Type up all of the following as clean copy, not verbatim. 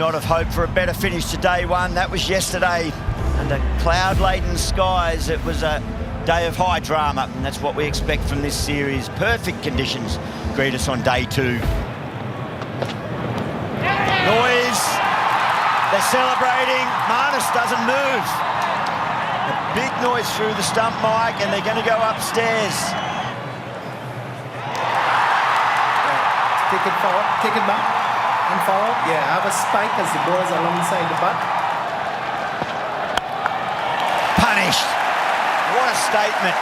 not have hoped for a better finish to day one. That was yesterday. Under cloud-laden skies, it was a day of high drama, and that's what we expect from this series. Perfect conditions greet us on day two. Noise. They're celebrating. Marnus doesn't move. A big noise through the stump mic, and they're going to go upstairs. Take it forward, take it back, and forward. Yeah, have a spike as the ball is alongside the butt. Punished. What a statement.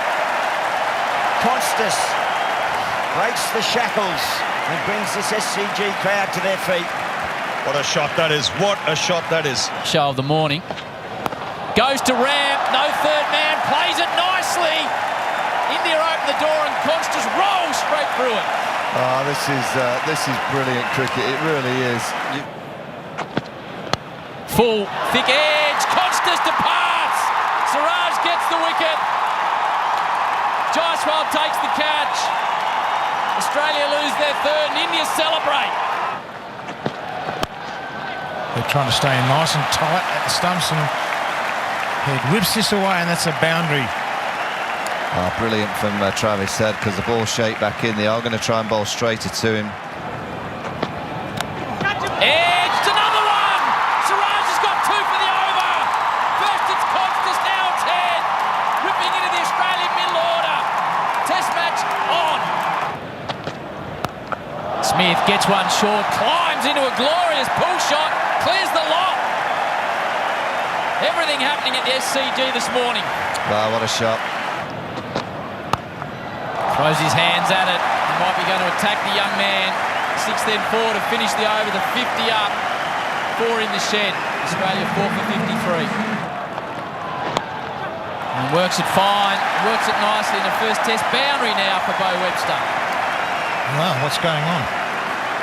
Constas breaks the shackles and brings this SCG crowd to their feet. What a shot that is. What a shot that is. Show of the morning. Goes to ramp. No third man. Plays it nicely. India open the door and Constas rolls straight through it. Oh, this is brilliant cricket. It really is. Full, thick edge. Constas departs. Siraj gets the wicket. Jaiswal takes the catch. Australia lose their third and India celebrate. They're trying to stay nice and tight at the stumps, and he whips this away, and that's a boundary. Oh, brilliant from Travis Head, because the ball shaped back in. They are going to try and bowl straighter to him. Edge, it's another one! Siraj has got two for the over. First it's Constas, now it's Head. Ripping into the Australian middle order. Test match on. Smith gets one short, climbs into a glorious pull shot, clears the lot. Everything happening at the SCG this morning. Wow, what a shot. Throws his hands at it. He might be going to attack the young man. 6 then 4 to finish the over, the 50 up. 4 in the shed. Australia 4 for 53. And works it fine. Works it nicely in the first test. Boundary now for Bo Webster. Wow, what's going on?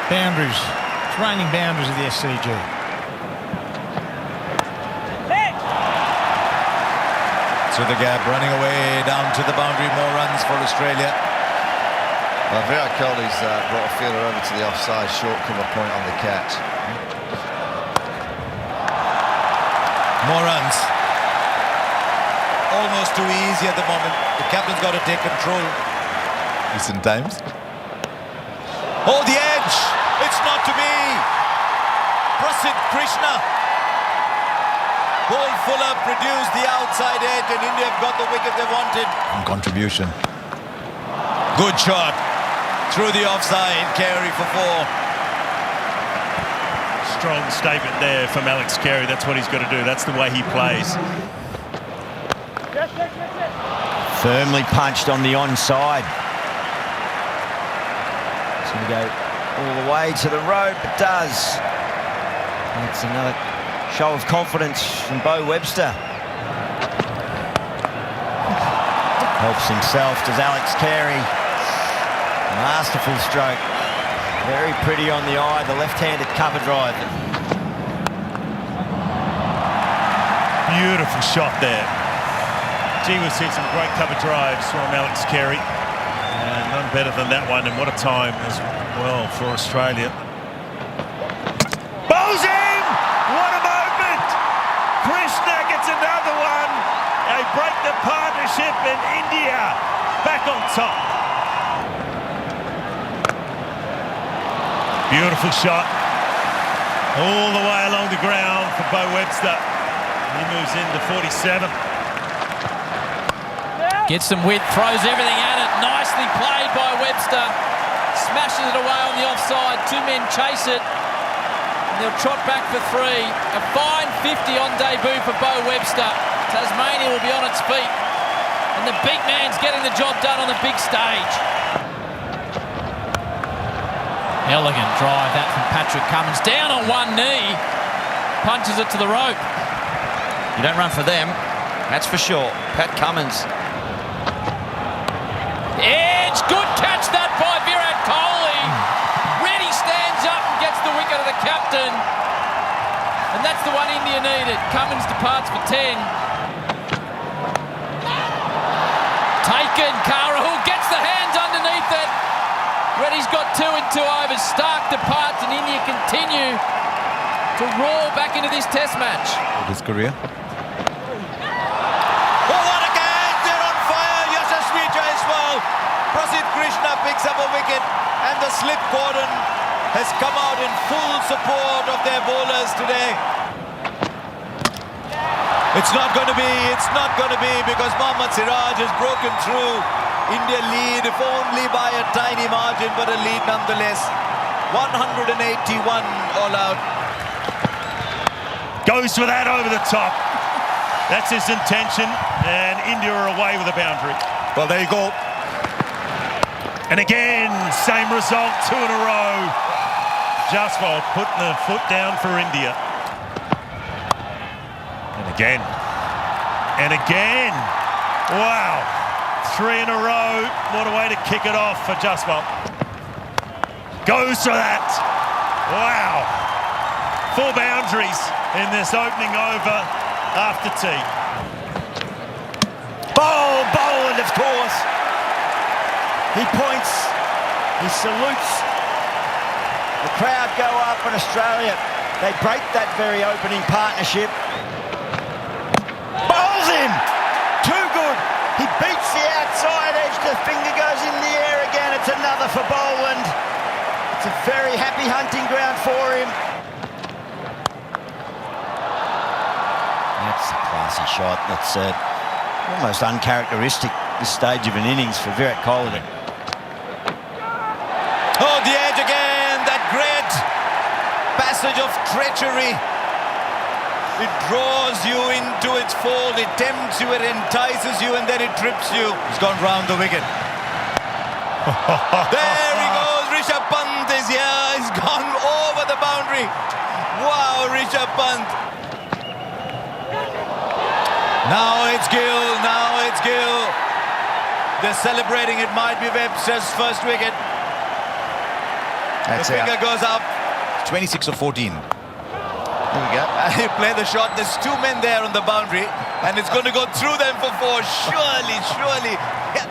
Boundaries. It's raining boundaries at the SCG. To the gap, running away down to the boundary. More runs for Australia. Well, Virat Kohli's brought a fielder over to the offside, short cover point on the catch. More runs. Almost too easy at the moment. The captain's got to take control. Decent times. Oh, the edge! It's not to be! Prasidh Krishna. Ball Fuller produced the outside edge, and India have got the wicket they wanted. Contribution. Good shot. Through the offside, Carey for 4. Strong statement there from Alex Carey. That's what he's got to do. That's the way he plays. Firmly punched on the onside. It's going to go all the way to the rope. It does. That's another show of confidence from Bo Webster. Helps himself, does Alex Carey. Masterful stroke. Very pretty on the eye, the left-handed cover drive. Beautiful shot there. Gee, we've seen some great cover drives from Alex Carey. And none better than that one, and what a time as well for Australia. Bowls in! What a moment! Krishna gets another one. They break the partnership, and India back on top. Beautiful shot. All the way along the ground for Bo Webster. He moves into 47. Gets some width, throws everything at it. Nicely played by Webster. Smashes it away on the offside. 2 men chase it. And they'll trot back for 3. A fine 50 on debut for Bo Webster. Tasmania will be on its feet. And the big man's getting the job done on the big stage. Elegant drive, that from Patrick Cummins. Down on one knee. Punches it to the rope. You don't run for them, that's for sure. Pat Cummins. Edge, good catch that by Virat Kohli. Reddy stands up and gets the wicket of the captain. And that's the one India needed. Cummins departs for 10. Taken, Rahul gets the hands underneath it. Reddy's got 2 in 2 overs. Stark departs and India continue to roar back into this test match. His career. Oh, what a catch! They're on fire! Yashasvi Jaiswal. Prasidh Krishna picks up a wicket, and the slip cordon has come out in full support of their bowlers today. It's not going to be because Mohammad Siraj has broken through. India lead, if only by a tiny margin, but a lead nonetheless. 181 all out. Goes for that over the top. That's his intention, and India are away with a boundary. Well, there you go. And again, same result, 2 in a row. Jaiswal putting the foot down for India. And again. Wow. 3 in a row. What a way to kick it off for Jaiswal. Goes for that. Wow. 4 boundaries in this opening over after tea. Boland, of course. He points, he salutes. The crowd go up in Australia. They break that very opening partnership. Bowls him! Too good. He beats the outside edge. The finger goes in the air again. It's another for Boland. It's a very happy hunting ground for him. That's a classy shot. That's almost uncharacteristic this stage of an innings for Virat Kohli. Oh, the edge again. That great passage of treachery. It draws you into its fold. It tempts you, it entices you, and then it trips you. He's gone round the wicket. There he goes. Rishabh Pant is here. He's gone over the boundary. Wow, Rishabh Pant. Now it's Gill. Now it's Gill. They're celebrating. It might be Webster's first wicket. That's the it. finger goes up. 26 or 14. There we go. He play the shot. There's 2 men there on the boundary, and it's going to go through them for 4. Surely. Yeah.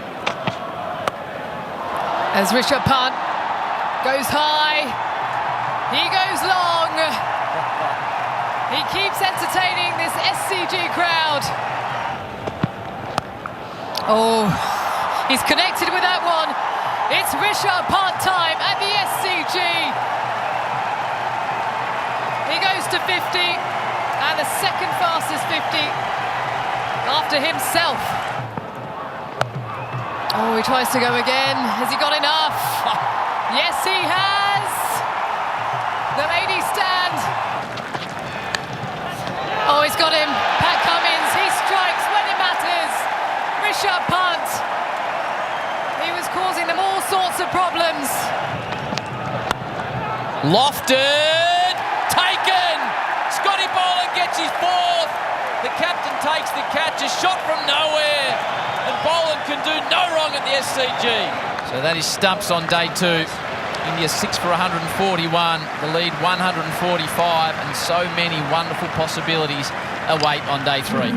As Rishabh Pant goes high, he goes long. He keeps entertaining this SCG crowd. Oh, he's connected with that one. It's Rishabh Pant time at the SCG. He goes to 50, and the second fastest 50 after himself. Oh, he tries to go again. Has he got enough? Yes, he has. The ladies stand. Oh, he's got him. Pat Cummins, he strikes when it matters. Rishabh Pant. He was causing them all sorts of problems. Lofted, taken. Scotty Boland gets his 4th. The captain takes the catch, a shot from nowhere. And Boland can do no wrong at the SCG. So that is stumps on day 2. India 6 for 141, the lead 145, and so many wonderful possibilities await on day 3.